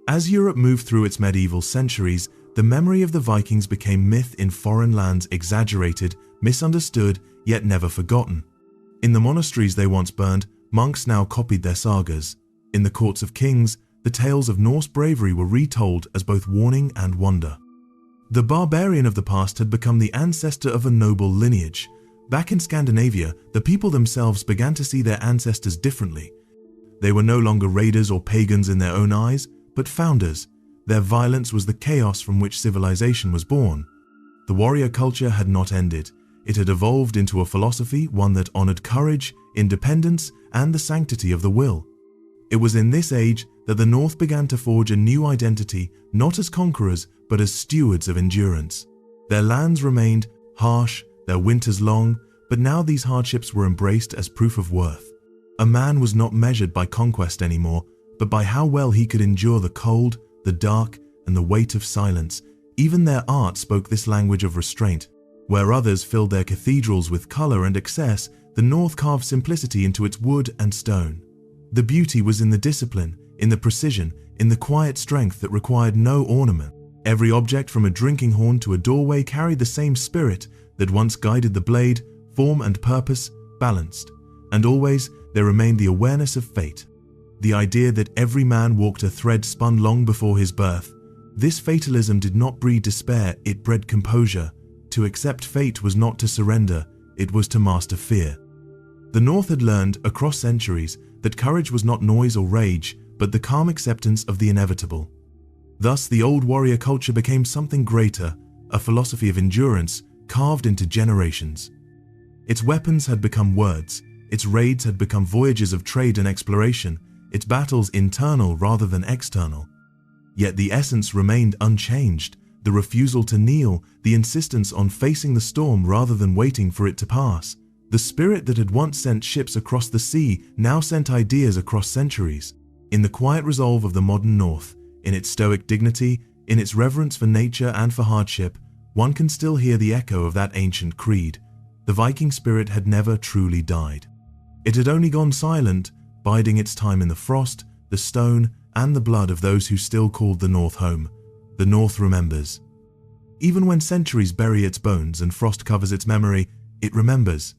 As Europe moved through its medieval centuries, the memory of the Vikings became myth in foreign lands, exaggerated, misunderstood, yet never forgotten. In the monasteries they once burned, monks now copied their sagas. In the courts of kings, the tales of Norse bravery were retold as both warning and wonder. The barbarian of the past had become the ancestor of a noble lineage. Back in Scandinavia, the people themselves began to see their ancestors differently. They were no longer raiders or pagans in their own eyes, but founders. Their violence was the chaos from which civilization was born. The warrior culture had not ended. It had evolved into a philosophy, one that honored courage, independence, and the sanctity of the will. It was in this age that the North began to forge a new identity, not as conquerors, but as stewards of endurance. Their lands remained harsh, their winters long, but now these hardships were embraced as proof of worth. A man was not measured by conquest anymore, but by how well he could endure the cold, the dark, and the weight of silence. Even their art spoke this language of restraint. Where others filled their cathedrals with color and excess, the North carved simplicity into its wood and stone. The beauty was in the discipline, in the precision, in the quiet strength that required no ornament. Every object from a drinking horn to a doorway carried the same spirit that once guided the blade, form and purpose, balanced. And always there remained the awareness of fate. The idea that every man walked a thread spun long before his birth. This fatalism did not breed despair, it bred composure. To accept fate was not to surrender, it was to master fear. The North had learned, across centuries, that courage was not noise or rage, but the calm acceptance of the inevitable. Thus, the old warrior culture became something greater, a philosophy of endurance carved into generations. Its weapons had become words, its raids had become voyages of trade and exploration, its battles internal rather than external. Yet the essence remained unchanged, the refusal to kneel, the insistence on facing the storm rather than waiting for it to pass. The spirit that had once sent ships across the sea now sent ideas across centuries. In the quiet resolve of the modern North, in its stoic dignity, in its reverence for nature and for hardship, one can still hear the echo of that ancient creed. The Viking spirit had never truly died. It had only gone silent, biding its time in the frost, the stone, and the blood of those who still called the North home. The North remembers. Even when centuries bury its bones and frost covers its memory, it remembers.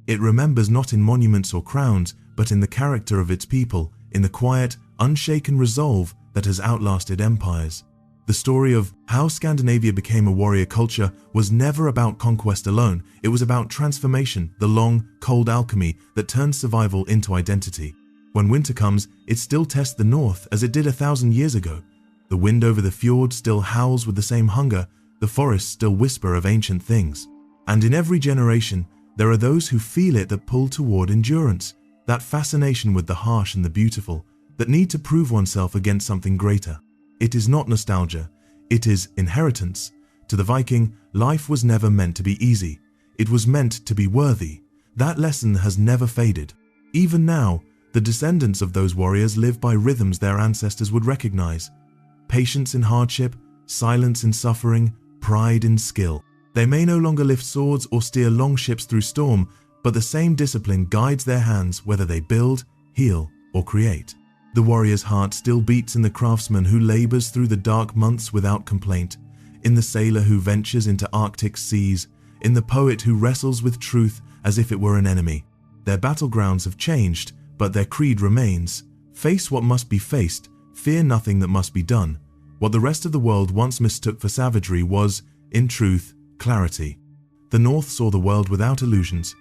It remembers not in monuments or crowns, but in the character of its people, in the quiet, unshaken resolve that has outlasted empires. The story of how Scandinavia became a warrior culture was never about conquest alone. It was about transformation, the long, cold alchemy that turns survival into identity. When winter comes, it still tests the North as it did 1,000 years ago. The wind over the fjord still howls with the same hunger, the forests still whisper of ancient things. And in every generation, there are those who feel it that pull toward endurance, that fascination with the harsh and the beautiful, that need to prove oneself against something greater. It is not nostalgia, it is inheritance. To the Viking, life was never meant to be easy. It was meant to be worthy. That lesson has never faded. Even now, the descendants of those warriors live by rhythms their ancestors would recognize. Patience in hardship, silence in suffering, pride in skill. They may no longer lift swords or steer longships through storm, but the same discipline guides their hands whether they build, heal, or create. The warrior's heart still beats in the craftsman who labors through the dark months without complaint, in the sailor who ventures into Arctic seas, in the poet who wrestles with truth as if it were an enemy. Their battlegrounds have changed, but their creed remains. Face what must be faced, fear nothing that must be done. What the rest of the world once mistook for savagery was, in truth, clarity. The North saw the world without illusions.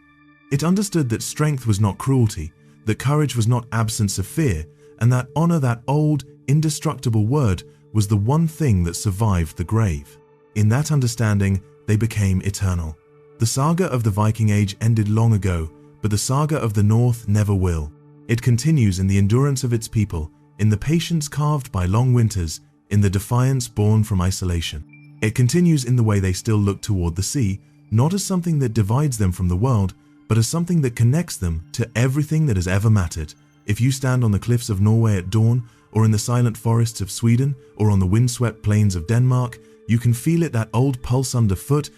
It understood that strength was not cruelty, that courage was not absence of fear, and that honor, that old, indestructible word, was the one thing that survived the grave. In that understanding, they became eternal. The saga of the Viking Age ended long ago, but the saga of the North never will. It continues in the endurance of its people, in the patience carved by long winters, in the defiance born from isolation. It continues in the way they still look toward the sea, not as something that divides them from the world, but as something that connects them to everything that has ever mattered. If you stand on the cliffs of Norway at dawn, or in the silent forests of Sweden, or on the windswept plains of Denmark, you can feel it, that old pulse underfoot,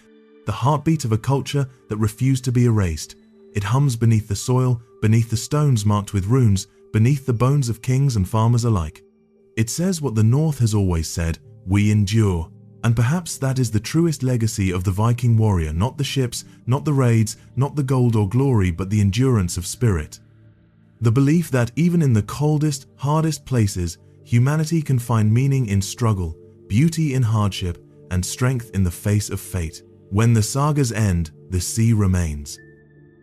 the heartbeat of a culture that refused to be erased. It hums beneath the soil, beneath the stones marked with runes, beneath the bones of kings and farmers alike. It says what the North has always said: we endure. And perhaps that is the truest legacy of the Viking warrior, not the ships, not the raids, not the gold or glory, but the endurance of spirit. The belief that even in the coldest, hardest places, humanity can find meaning in struggle, beauty in hardship, and strength in the face of fate. When the sagas end, the sea remains.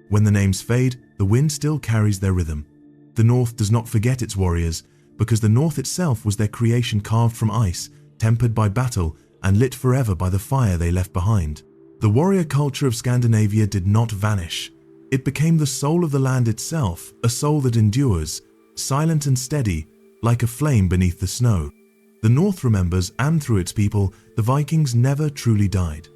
When the names fade, the wind still carries their rhythm. The North does not forget its warriors, because the North itself was their creation, carved from ice, tempered by battle, and lit forever by the fire they left behind. The warrior culture of Scandinavia did not vanish. It became the soul of the land itself, a soul that endures, silent and steady, like a flame beneath the snow. The North remembers, and through its people, the Vikings never truly died.